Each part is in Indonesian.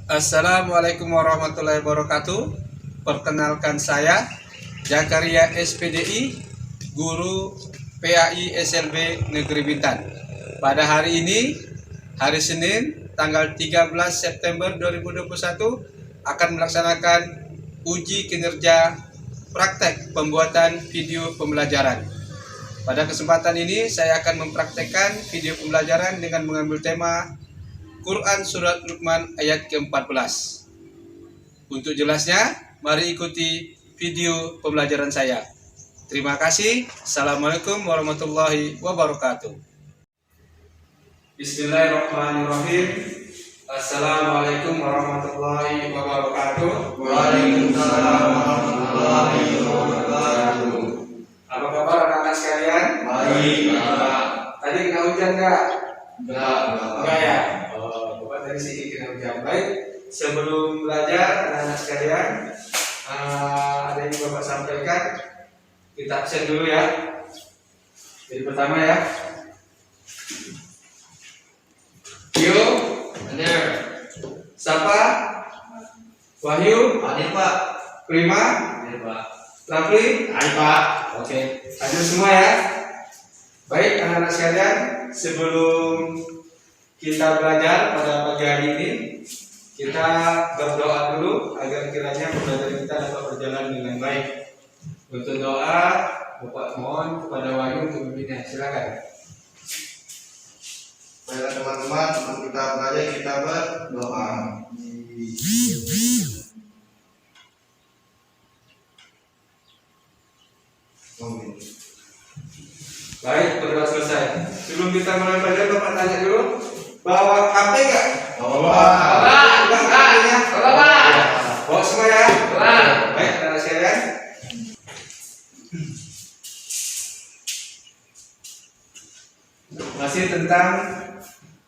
Assalamualaikum warahmatullahi wabarakatuh. Perkenalkan saya Zakaria SPDI, guru PAI SLB Negeri Bintan. Pada hari ini, hari Senin, tanggal 13 September 2021, akan melaksanakan uji kinerja praktek pembuatan video pembelajaran. Pada kesempatan ini, saya akan mempraktekkan video pembelajaran dengan mengambil tema Quran Surat Luqman ayat ke-14. Untuk jelasnya, mari ikuti video pembelajaran saya. Terima kasih. Assalamualaikum warahmatullahi wabarakatuh. Bismillahirrahmanirrahim. Assalamualaikum warahmatullahi wabarakatuh. Waalaikumsalam warahmatullahi wabarakatuh. Apa kabar anak-anak sekalian? Baik. Tadi kena hujan nggak? Enggak. Ya. Dari sini kena hujan. Baik. Sebelum belajar anak-anak sekalian, ada yang Bapak sampaikan. Kita absen dulu ya. Jadi pertama ya. Yo, Benar. Sapa, Wahyu, Hadir, Pak. Prima, Hadir, Pak. Rafli. Hadir, Pak. Oke, hadir semua ya. Baik anak-anak sekalian, sebelum kita belajar pada pagi hari ini, kita berdoa dulu agar kiranya pembelajaran kita dapat berjalan dengan baik. Untuk doa, Bapak mohon kepada Wahyu untuk memimpinnya. Silakan. Baiklah teman-teman, sebelum kita belajar kita berdoa. Baik, berdoa selesai. Sebelum kita mulai belajar, Bapak tanya dulu, bawa HP nggak? Bawa. Bawa semua ya. Baik, anak sekalian. Masih tentang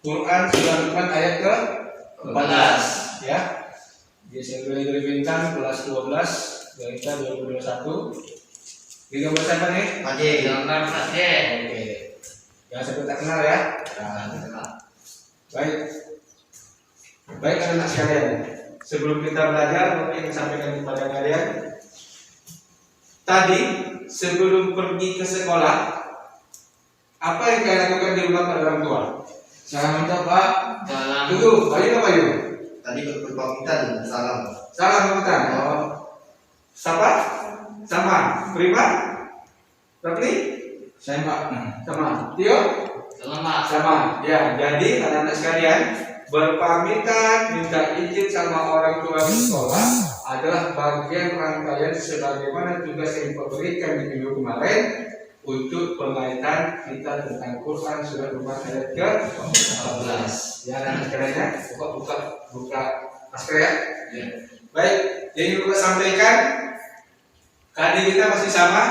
Quran Surah Luqman ayat ke-14 ya. Di SMP Negeri Bintan kelas 12, Gaita 2021. Di gambar siapa nih? Hadir. Gambar Hadir. Oke. Jangan sampai tak kenal ya. Baik. Baik anak-anak sekalian. Sebelum kita belajar, Bapak ingin sampaikan kepada kalian. Tadi sebelum pergi ke sekolah, apa yang kalian lakukan di rumah pada orang tua? Salam minta, Pak. Tunggu, Bayu apa Bayu? Tadi berpamitan, salam. Salam pamitan. Oh. Siapa? Sama. Prima? Rafli? Saya, Pak. Sama. Tio? Selamat. Sama. Ya, jadi anak-anak sekalian, berpamitan, minta izin sama orang tua di sekolah adalah bagian rangkaian sebagaimana tugas yang diberikan di minggu kemarin untuk pengajian kita tentang Quran Surah Luqman ayat ke-14. Ya, anak-anak sekalian ya, buka masker ya. Ya. Baik, yang Bapak sampaikan, tadi kita masih sama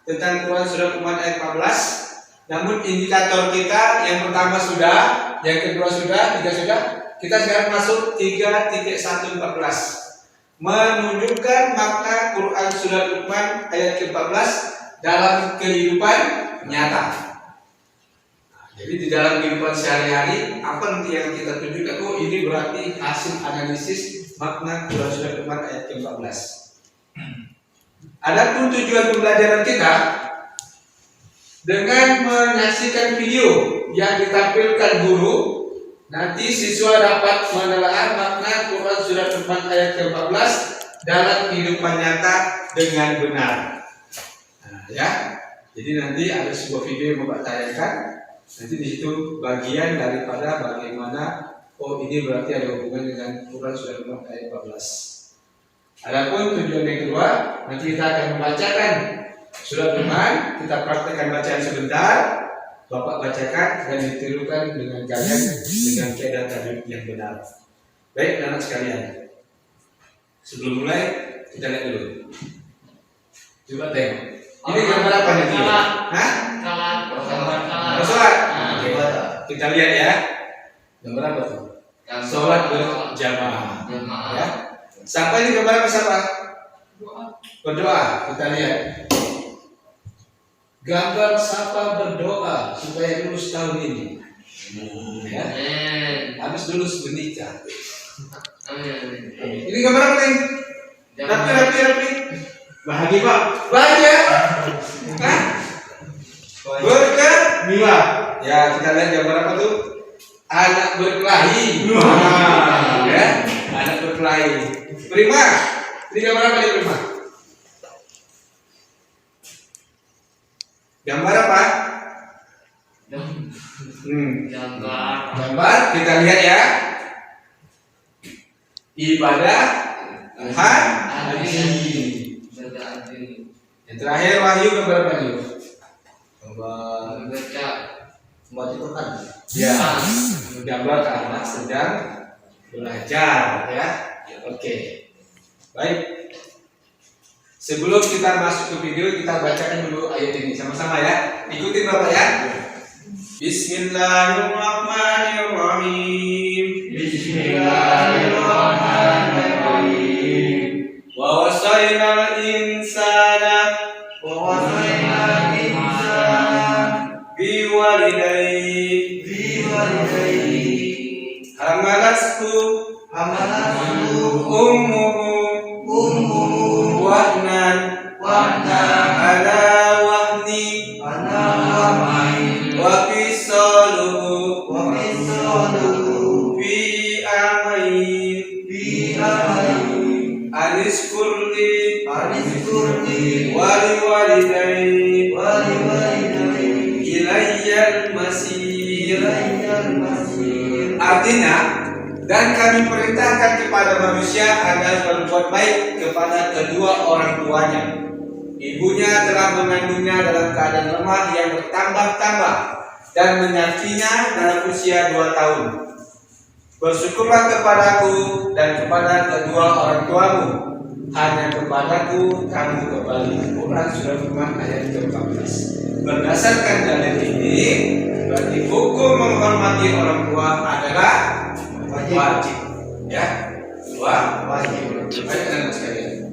tentang Quran Surah Luqman ayat 14. Namun indikator kita yang pertama sudah, yang kedua sudah, tiga sudah. Kita sekarang masuk 3.1.14, menunjukkan makna Quran Surah Luqman ayat ke-14 dalam kehidupan nyata. Jadi di dalam kehidupan sehari-hari, apa nanti yang kita tunjukkan? Oh, ini berarti hasil analisis makna Quran Surah Luqman ayat ke-14. Adapun tujuan pembelajaran kita dengan menyaksikan video yang ditampilkan guru, nanti siswa dapat menelaah makna Quran Surah Luqman ayat ke-14 dalam kehidupan nyata dengan benar. Nah, ya. Jadi nanti ada sebuah video yang Bapak tayangkan. Nanti di situ bagian daripada bagaimana ini berarti ada hubungan dengan Quran Surah Luqman ayat 14. Adapun tujuan yang kedua, nanti kita akan membacakan surat Luqman, kita praktekkan bacaan sebentar, Bapak bacakan dan ditirukan dengan kalian dengan keadaan tajwid yang benar. Baik anak sekalian, sebelum mulai kita lihat dulu. Coba tengok. Ini gambar apa nih? Hah? Sholat. Oke, kita lihat ya. Gambar apa tuh? Sholat berjamaah. Ya. Siapa ini gambar apa siapa? Berdoa. Kita lihat. Gambar siapa berdoa supaya lulus tahun ini. Ya. Habis lulus menikah. Ini gambar apa nih? Rapi. Bahagia Pak. Bahagia. Hah? Berkat. Mila. Ya, kita lihat gambar apa tuh? Anak berkelahi. Wah. Ya, anak berkelahi. Prima. Ini gambar apa nih, Prima? Gambar apa? Gambar kita lihat ya. Ibadah haji. Yang terakhir Wahyu gambar apa nih? Membaca Quran. Ya, gambar anak sedang belajar ya. Oke. Baik. Sebelum kita masuk ke video, kita bacakan dulu ayat ini sama-sama ya. Ikutin Bapak ya. Bismillahirrahmanirrahim. Bismillahirrahmanirrahim. Wa wasainal insana biwalidayhi hamalathu ummuhu wahnan ala wahni wa fisaluhu fi amain aniskurli wali walidayhi ilayyal masir. Artinya, dan kami perintahkan kepada manusia agar berbuat baik kepada kedua orang tuanya. Ibunya telah mengandungnya dalam keadaan lemah yang bertambah-tambah dan menyakitinya dalam usia 2 tahun. Bersyukurlah kepadaku dan kepada kedua orang tuamu. Hanya kepadaku kamu kembali. Quran surah Luqman ayat ke-14. Berdasarkan dalil ini, berarti hukum menghormati orang tua adalah wajib. Ya, wajib. Baik teman sekalian,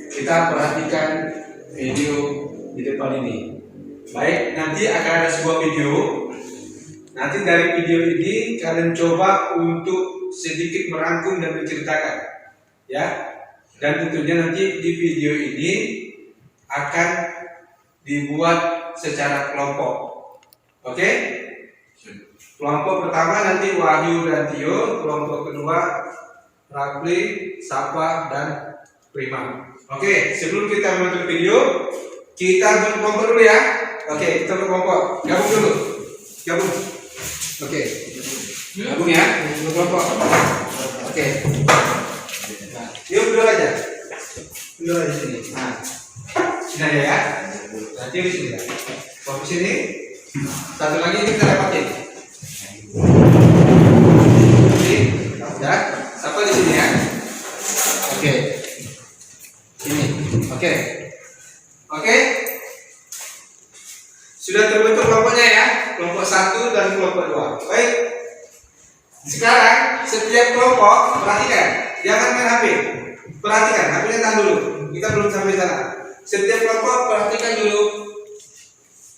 kita perhatikan video di depan ini. Baik, nanti akan ada sebuah video. Nanti dari video ini kalian coba untuk sedikit merangkum dan menceritakan, ya. Dan tentunya nanti di video ini akan dibuat secara kelompok. Oke? Kelompok pertama nanti Wahyu dan Tio, kelompok kedua Rafli, Safa dan Prima. Oke, sebelum kita menonton video, kita berkelompok dulu ya. Oke, kita berkelompok. Gabung dulu. Gabung. Oke. Gabung ya. Berkelompok. Oke. Nah, yuk dulu aja. Dulu aja sini. Nah, sini aja ya. Nanti di sini ya. Fokus sini. Satu lagi ini kita dapatin. Oke. Ya. Siapa di sini ya? Oke. Ini. Oke. Oke. Sudah terbentuk kelompoknya ya. Kelompok 1 dan kelompok 2. Baik. Sekarang setiap kelompok perhatikan, jangan main HP. Perhatikan, HP-nya tahan dulu. Kita belum sampai sana. Setiap kelompok perhatikan dulu.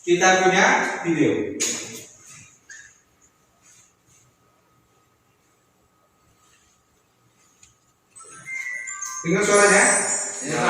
Kita punya video. Dengar suaranya? Ya.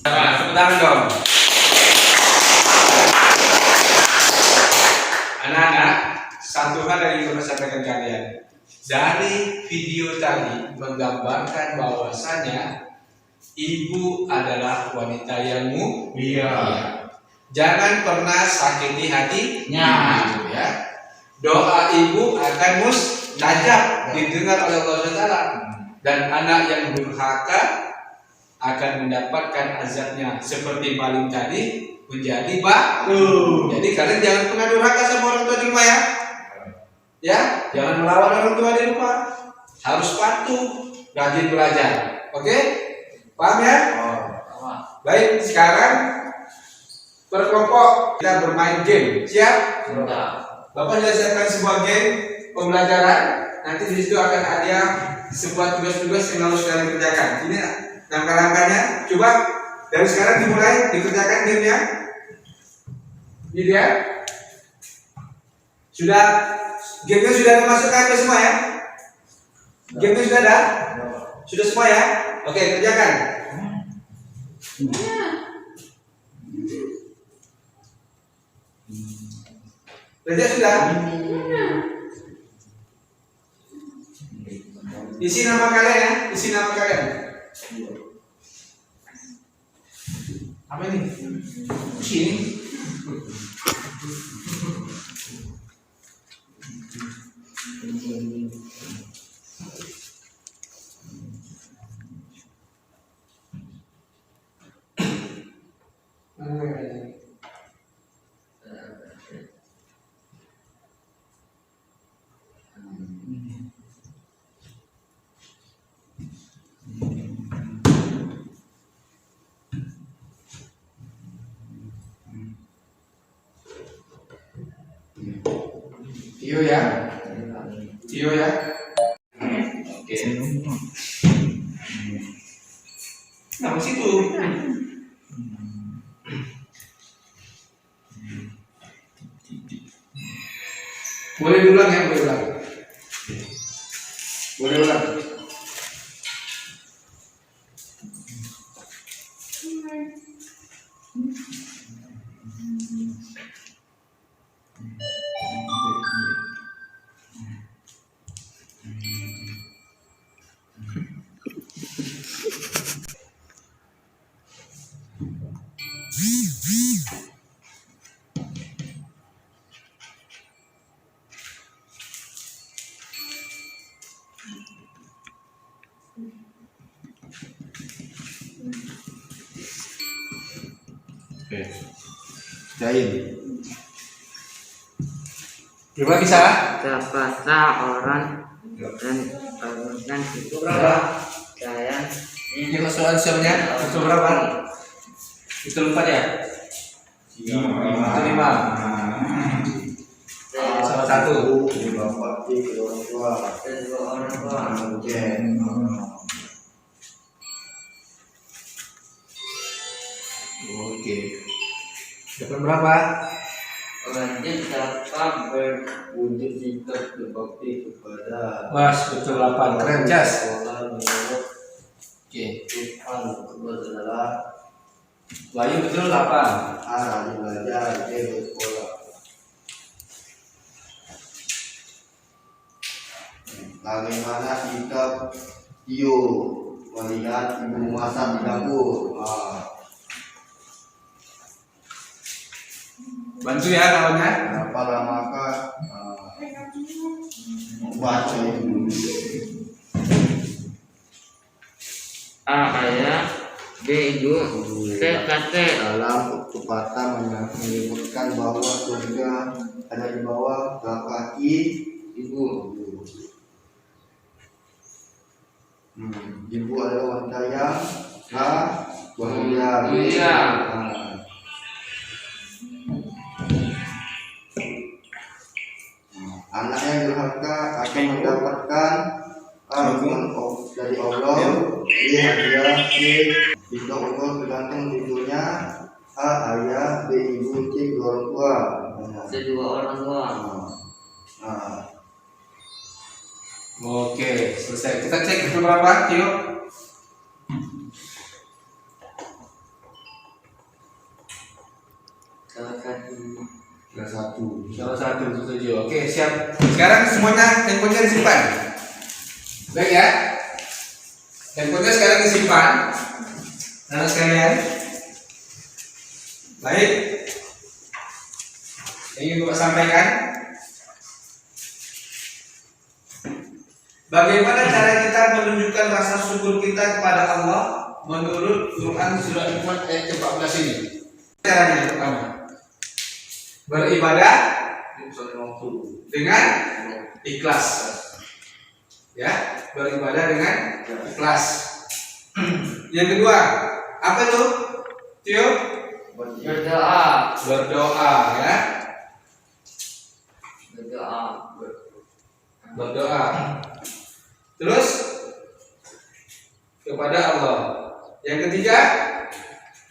Nah, tepuk tangan dong. Anak-anak, satu hal yang ingin saya sampaikan kalian. Dari video tadi menggambarkan bahwasanya ibu adalah wanita yang mulia. Jangan pernah sakiti hatinya, ya. Doa ibu akan mustajab, didengar oleh Allah Taala. Dan anak yang durhaka akan mendapatkan azabnya seperti maling tadi menjadi batu. Jadi kalian jangan pernah durhaka sama orang tua di rumah ya. Ya, jangan melawan orang tua di rumah. Harus patuh, rajin belajar. Oke? Paham ya? Baik, sekarang berkelompok kita bermain game. Siap? Bapak sudah siapkan sebuah game pembelajaran. Nanti di situ akan ada sebuah tugas-tugas yang harus kalian kerjakan. Ini langkah-langkahnya. Coba dari sekarang dimulai dikerjakan gamenya. Ini dia. Gamenya sudah masuk ke HP semua ya? Gamenya sudah ada? Sudah semua ya? Oke, kerjakan. Kerja sudah? Isi nama kalian ya, isi nama kalian. Apa ini? Sini. Tio ya. Tio ya. Oke. Nah, situ. Boleh ulang ya, boleh ulang. Boleh ulang. Oke. Jain. Coba bisa? Terpaksa orang dan bangunkan itu dan Ini soalnya itu berapa? Itu 4 ya? Itu 5. Salah satu. berbakti ke orang tua. kedua orang tua. Oke. Oke. Dapat berapa? Wajib dapat Wujud sikap berbakti kepada Mas, betul 8. Keren, Jas. sekolah menurut Oke. Tuhan. Kedua adalah Wahyu betul 8. A. Rajin belajar, B. Bersekolah. Bagaimana sikap Tio melihat ibu masak di dapur? Bantu ya kawannya. Berapa lamakah membaca itu? A. Ayah, B. Ibu, C. kakek. Dalam pepatah menyebutkan bahwa surga ada di bawah kaki Ibu. Ibu adalah wanita yang bahagia. Iya. Anak yang durhaka akan mendapatkan hukuman dari Allah. B. Hadiah, C. Jika Allah tergantung tidurnya. A. Ayah, B. Ibu, C. Orang tua. Kedua orang tua. Oke, selesai. Kita cek betul berapa, Tio? Salah satu. Salah satu, setuju. Oke, siap. Sekarang semuanya handphonenya disimpan. Baik ya. Handphonenya sekarang disimpan. Anak sekalian. Baik. Yang ingin Bapak sampaikan. Bagaimana cara kita menunjukkan rasa syukur kita kepada Allah menurut Quran surah Luqman ayat 14 ini? Caranya yang pertama, beribadah dengan ikhlas. Ya, beribadah dengan ikhlas. Yang kedua, apa itu? Tio? Berdoa. Berdoa ya. Berdoa. Berdoa. Terus kepada Allah. Yang ketiga,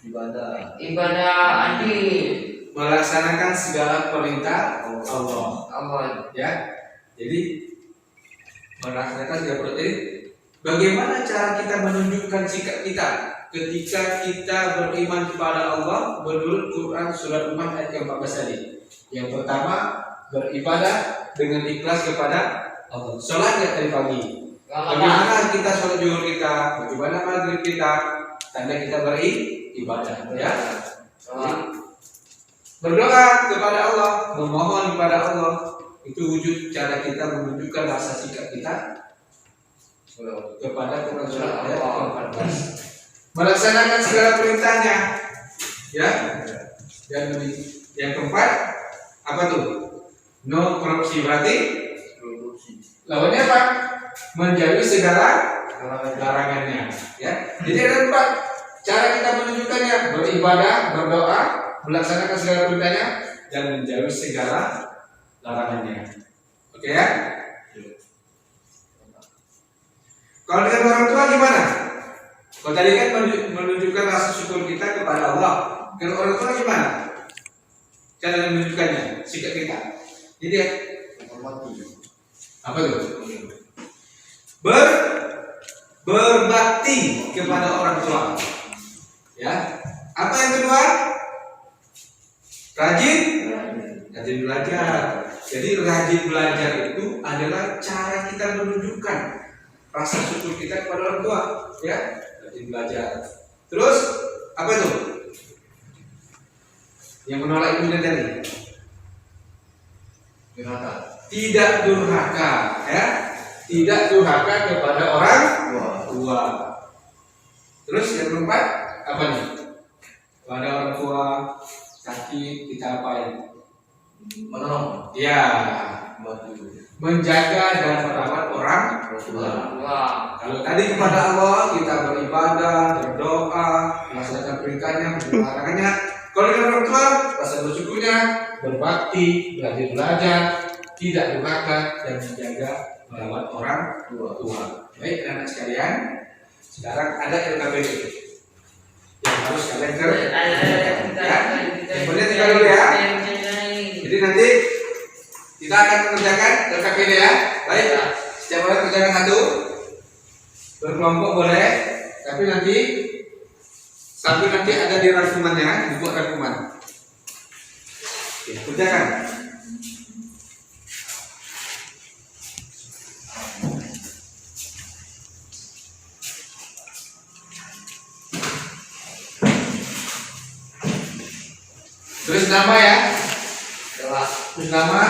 Ibadah adil. melaksanakan segala perintah Allah. Allah. Ya. Jadi melaksanakan segala perintah. Bagaimana cara kita menunjukkan sikap kita ketika kita beriman kepada Allah menurut Quran surat Luqman ayat 14 tadi? Yang pertama, beribadah dengan ikhlas kepada Allah. Sholat ya tadi pagi. Bagaimana kita sholat zuhur kita, bagaimana maghrib kita, tanda kita beribadah, ya. Berdoa kepada Allah, memohon kepada Allah, itu wujud cara kita menunjukkan rasa sikap kita kepada Quran surat ayat 14. Melaksanakan segala perintahnya, ya. Dan yang keempat, apa tuh? No korupsi, berarti lawannya apa? Menjauhi segala larangannya, ya. Jadi ada 4 cara kita menunjukkannya: beribadah, berdoa, melaksanakan segala perintahnya, dan menjauhi segala larangannya. Oke ya? Kalau dengan orang tua gimana? Kalau tadi kan menunjukkan rasa syukur kita kepada Allah. Dengan orang tua gimana? Cara menunjukkannya, sikap kita. Jadi apa itu? Berbakti kepada orang tua. Ya. Apa yang kedua? Rajin belajar. Jadi rajin belajar itu adalah cara kita menunjukkan rasa syukur kita kepada orang tua, ya. Rajin belajar. Terus apa itu? Yang menolak ibunya tadi. Tidak durhaka, ya. Tidak durhaka kepada orang tua. Terus yang keempat apa nih? Pada orang tua sakit kita apain? Menolong. Ya. Menjaga dan merawat orang tua. Kalau tadi kepada Allah kita beribadah, berdoa, melaksanakan perintahnya, larangannya. Kalau dengan orang tua rasa bersyukurnya, berbakti, belajar, tidak durhaka, dan menjaga merawat orang tua. Baik anak sekalian, sekarang ada LKPD yang harus kalian kerjakan. Ya, yang boleh tinggal dulu ya. Jadi nanti kita akan mengerjakan LKPD ya. Baik, setiap orang kerjakan satu, berkelompok boleh, tapi nanti sampai nanti ada di rangkumannya, dibuat rangkuman. Oke, kerjakan. Tulis nama ya. Tulis nama.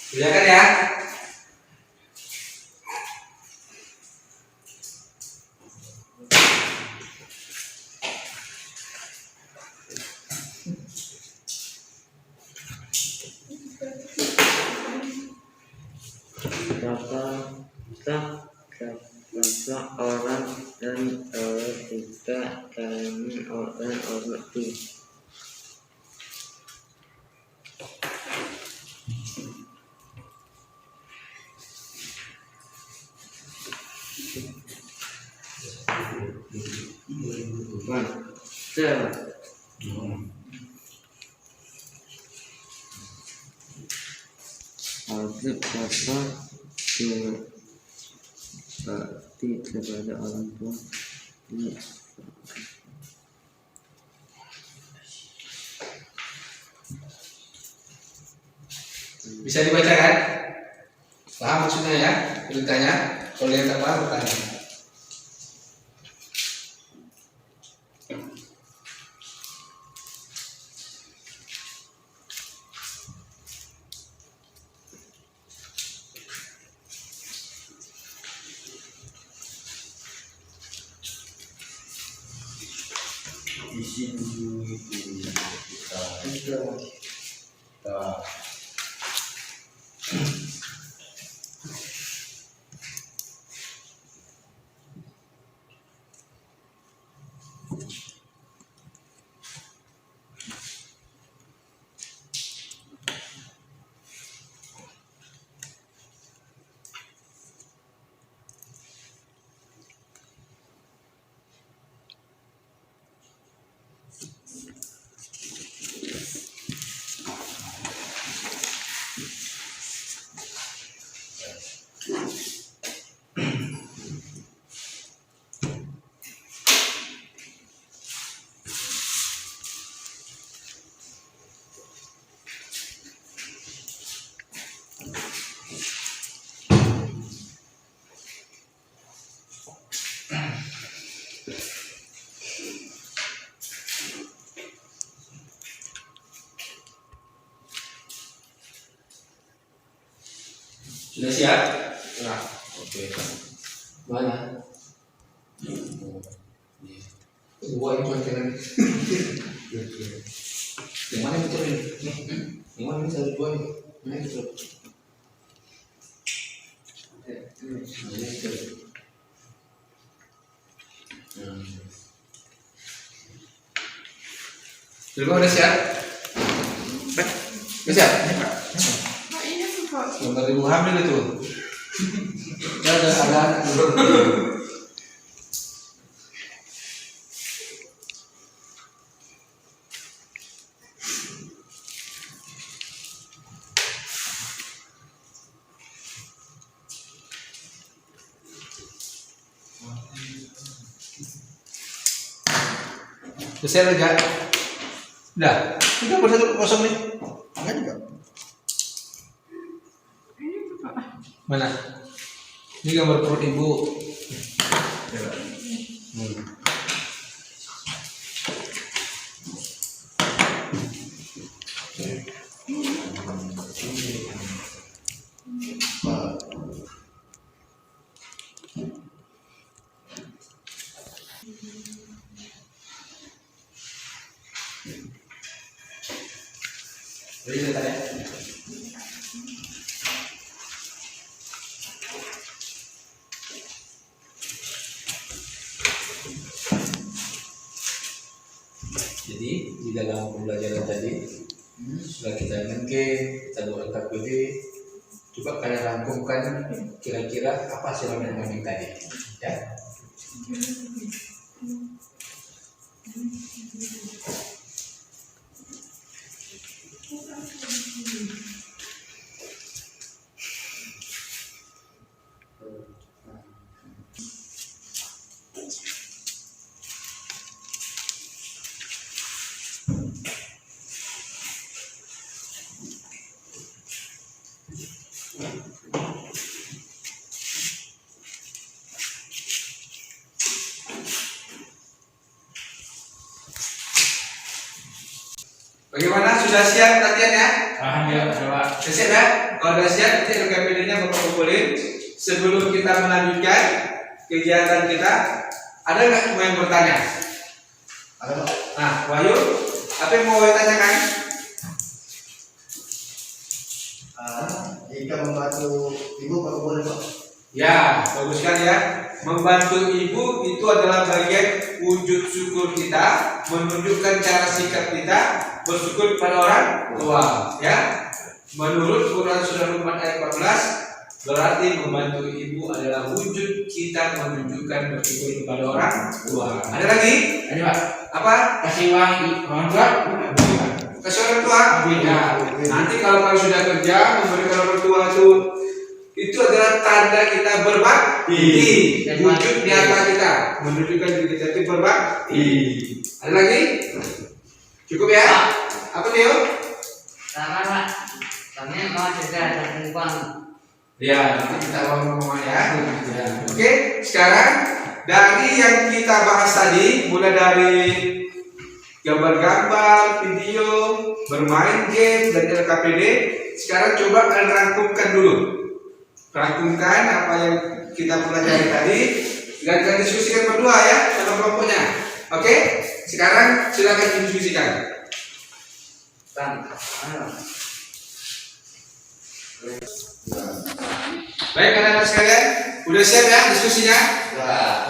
Kerjakan ya. Berapa orang dan kita kami orang itu. Wajib dapat berbakti kepada orang tua. Bisa dibacakan? Paham maksudnya ya? Perintahnya. Kalau yang tak paham bertanya. Isi dulu itu kita Sudah siap? Nah, oke. Mana? Dua itu aja lagi. Yang mana itu ini? Yang mana ini satu dua ini? Mana itu? Ini itu. Udah siap? Udah siap? Sebentar ibu hamil itu. Ada anak dulu. Selesai aja. Udah. Ini gambar 1 nih. Enggak juga. Mana? Ini gambar perut ibu. Jadi saya tanya. Jadi di dalam pembelajaran tadi sudah kita mungkin kita buat KPD, coba kalian rangkumkan kira-kira apa sih yang tadi, ya? Bagaimana, sudah siap latihannya? Alhamdulillah, Pak. Sudah siap ya? Kalau sudah siap, nanti RKPD-nya Bapak kumpulin. Sebelum kita melanjutkan kegiatan kita, ada nggak semua yang bertanya? Ada Pak? Nah, Wahyu, apa yang mau Wahyu tanyakan? Jika membantu ibu Pak boleh Pak? Ya, bagus sekali ya. Membantu ibu itu adalah bagian wujud syukur kita, menunjukkan cara sikap kita bersyukur kepada orang tua, ya. Menurut Quran surah Luqman ayat 14, berarti membantu ibu adalah wujud kita menunjukkan bersyukur kepada orang tua. Ada lagi? Ini Pak, Apa? kasih uang orang tua. Kasih orang tua? Ya. Nanti kalau sudah kerja memberikan orang tua itu adalah tanda kita berbakti, wujud nyata kita menunjukkan diri kita itu berbakti. Ada lagi? Cukup ya? Apa Tio? Sama Pak. Kami mau juga ada uang. Ya, nanti kita ngomong ya. Oke, sekarang dari yang kita bahas tadi, mulai dari gambar-gambar, video, bermain game, dan LKPD, sekarang coba kalian rangkumkan dulu. Rangkumkan apa yang kita pelajari tadi, dan kalian diskusikan berdua ya, sama kelompoknya. Oke, sekarang silakan didiskusikan. Baik anak-anak sekalian, udah siap ya diskusinya?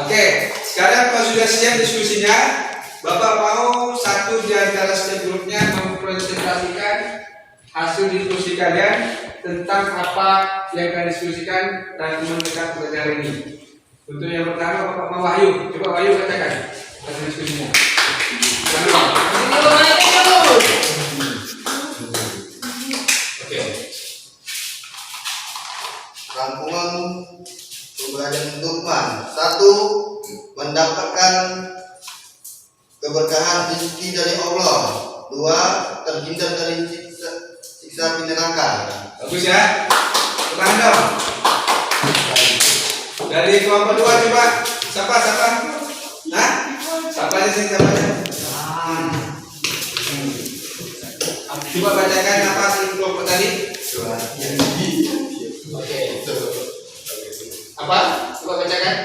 Oke, sekarang kalau sudah siap diskusinya, Bapak mau satu di antara setiap grupnya mempresentasikan hasil diskusi kalian tentang apa yang kalian diskusikan dan mengenai pelajaran ini. Untuk yang pertama Bapak mau Wahyu, coba Wahyu katakan hasil diskusinya. Oke. Rangkuman pembelajaran Luqman. 1. Mendapatkan keberkahan rezeki dari Allah. 2. Terhindar dari siksa api neraka. Bagus ya. Tenang dong. Dari kelompok 2 coba. Siapa? Nah? Siapa aja sih? Coba bacakan apa hasil kelompok tadi. Oke. Apa? Coba bacakan.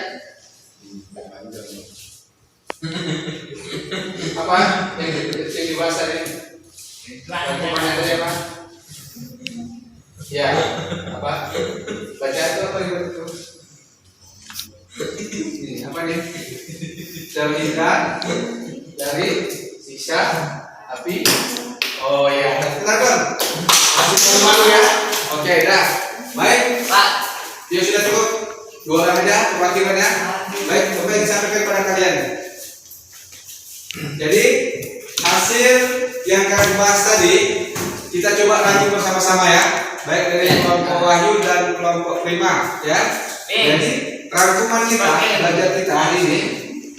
Apa yang dibahas tadi? Rangkumannya tadi apa? Ya, apa? Baca itu apa itu? Ini apa nih? Terhindar dari siksa api. Oh ya, tenang dong. Masih malu ya? Oke, dah. Baik, Pak. dia sudah cukup. 2 orang aja perwakilannya. Baik, apa yang disampaikan kepada kalian? Jadi hasil yang kalian bahas tadi kita coba rangkum bersama-sama ya. Baik dari kelompok Wahyu dan kelompok Prima ya. Jadi rangkuman kita belajar kita hari ini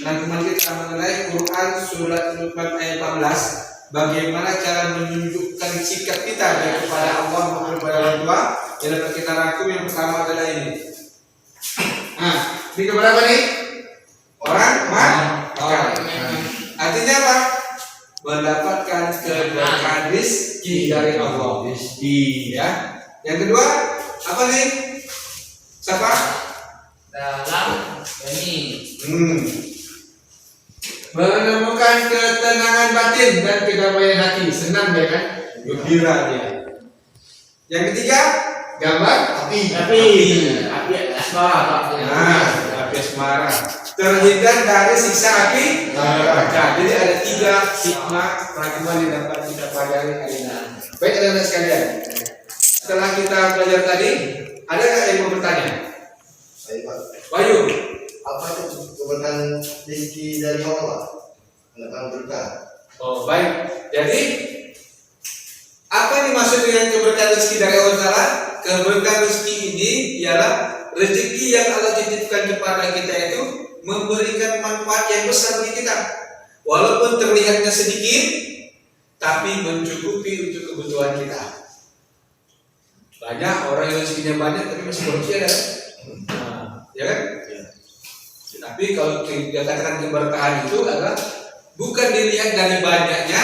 teman-teman kita mengenai Quran surat Luqman ayat 14, bagaimana cara menunjukkan sikap kita baik kepada Allah maupun kepada orang tua. Yang dapat kita rangkum yang pertama adalah ini. Nah, ini kepada apa nih? Orang makan. Artinya apa? Mendapatkan keberkahan rezeki dari Allah. Ya. Yang kedua, apa nih? Siapa? dalam ini Menemukan ketenangan batin dan kedamaian hati. Senang ya kan? Gembira dia. Yang ketiga, gambar api. Api asmara. Nah, api asmara. Terhindar dari siksa api neraka. Jadi ada 3 hikmah rangkuman yang dapat kita pelajari hari ini. Baik anak-anak sekalian, setelah kita belajar tadi, ada nggak yang mau bertanya? Baik Pak. Bayu, Apa itu keberkahan rezeki dari Allah? Mendatang berkah. oh baik. Jadi apa yang dimaksud dengan keberkahan rezeki dari Allah Ta'ala? Keberkahan rezeki ini ialah rezeki yang Allah titipkan kepada kita itu memberikan manfaat yang besar bagi kita. Walaupun terlihatnya sedikit, tapi mencukupi untuk kebutuhan kita. Banyak orang yang rezekinya banyak tapi masih korupsi ada. Nah, ya kan? Tapi kalau kita katakan keberkahan itu adalah bukan dilihat dari banyaknya,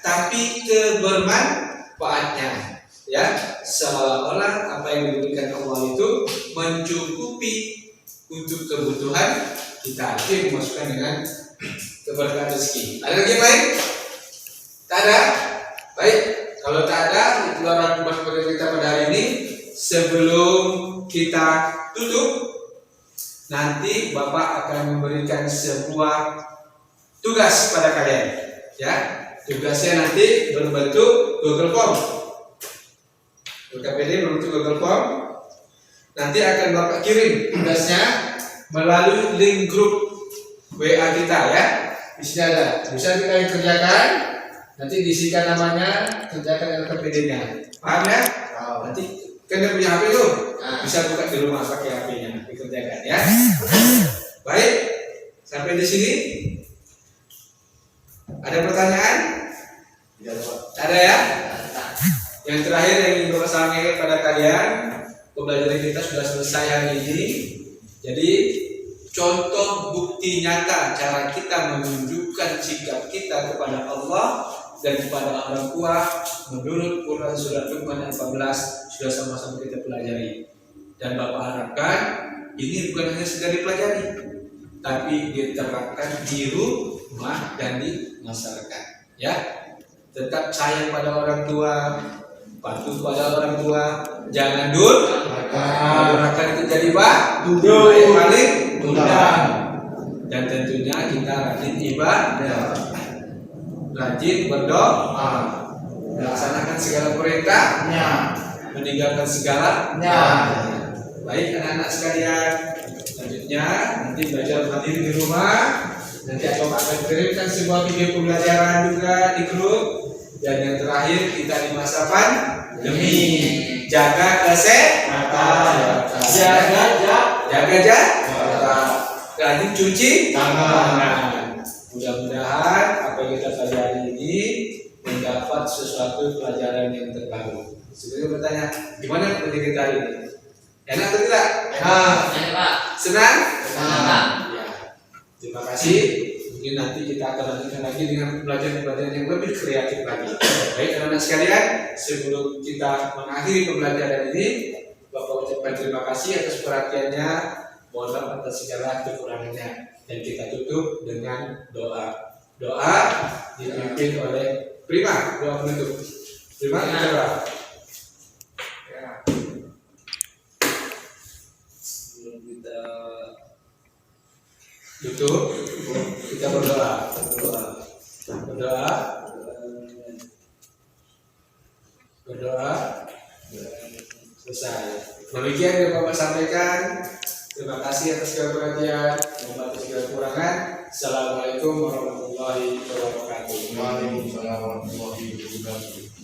tapi kebermanfaatnya. Ya, seolah-olah apa yang diberikan Allah itu mencukupi untuk kebutuhan kita. Itu yang dimasukkan dengan keberkahan rezeki. Ada lagi yang lain? Tak ada? Baik, kalau tak ada, itulah rangkuman kita pada hari ini. Sebelum kita tutup, nanti Bapak akan memberikan sebuah tugas pada kalian. Ya, tugasnya nanti berbentuk Google Form. UKPD berbentuk Google Form. Nanti akan Bapak kirim tugasnya melalui link grup WA kita ya. Di sini ada. Bisa kita kerjakan. Nanti diisikan namanya, kerjakan UKPD-nya. Paham ya? Nanti kan dia punya HP tuh. Bisa buka di rumah pakai HP-nya, dikerjakan ya. Baik, sampai di sini. Ada pertanyaan? Tidak ada Pak. Ada ya? Yang terakhir yang ingin Bapak sampaikan pada kalian, pembelajaran kita sudah selesai hari ini. Jadi contoh bukti nyata cara kita menunjukkan sikap kita kepada Allah dan kepada orang tua menurut Quran surat Luqman ayat 14 sudah sama-sama kita pelajari. Dan Bapak harapkan ini bukan hanya sekedar dipelajari, tapi diterapkan di rumah dan di masyarakat. Ya, tetap sayang pada orang tua, patuh pada orang tua, jangan durhaka itu jadi baik paling tunda. Dan tentunya kita rajin ibadah, rajin berdoa, melaksanakan segala perintahnya, meninggalkan segalanya. Baik anak-anak sekalian, selanjutnya nanti belajar mandiri di rumah. Nanti aku akan kirimkan sebuah video pembelajaran juga di grup. Dan yang terakhir kita di masa pandemi, jaga kesehatan, jaga rajin cuci tangan. Mudah-mudahan apa yang kita pelajari ini mendapat sesuatu pelajaran yang terbaru. Sebelum bertanya, gimana pendidikan kita hari ini? Enak atau tidak? Pak. Senang? Senang. Ya. Terima kasih. Mungkin nanti kita akan lanjutkan lagi dengan pembelajaran yang lebih kreatif lagi. Baik anak-anak sekalian, sebelum kita mengakhiri pembelajaran ini, Bapak ucapkan terima kasih atas perhatiannya. Mohon maaf atas segala kekurangannya. Dan kita tutup dengan doa. Doa dipimpin oleh Prima, doa penutup. Prima, coba. Sebelum kita tutup, kita berdoa. Berdoa. Selesai. Demikian yang Bapak sampaikan. Terima kasih atas segala perhatian. Mohon maaf atas segala kekurangan. Assalamualaikum warahmatullahi wabarakatuh. Waalaikumsalam warahmatullahi wabarakatuh.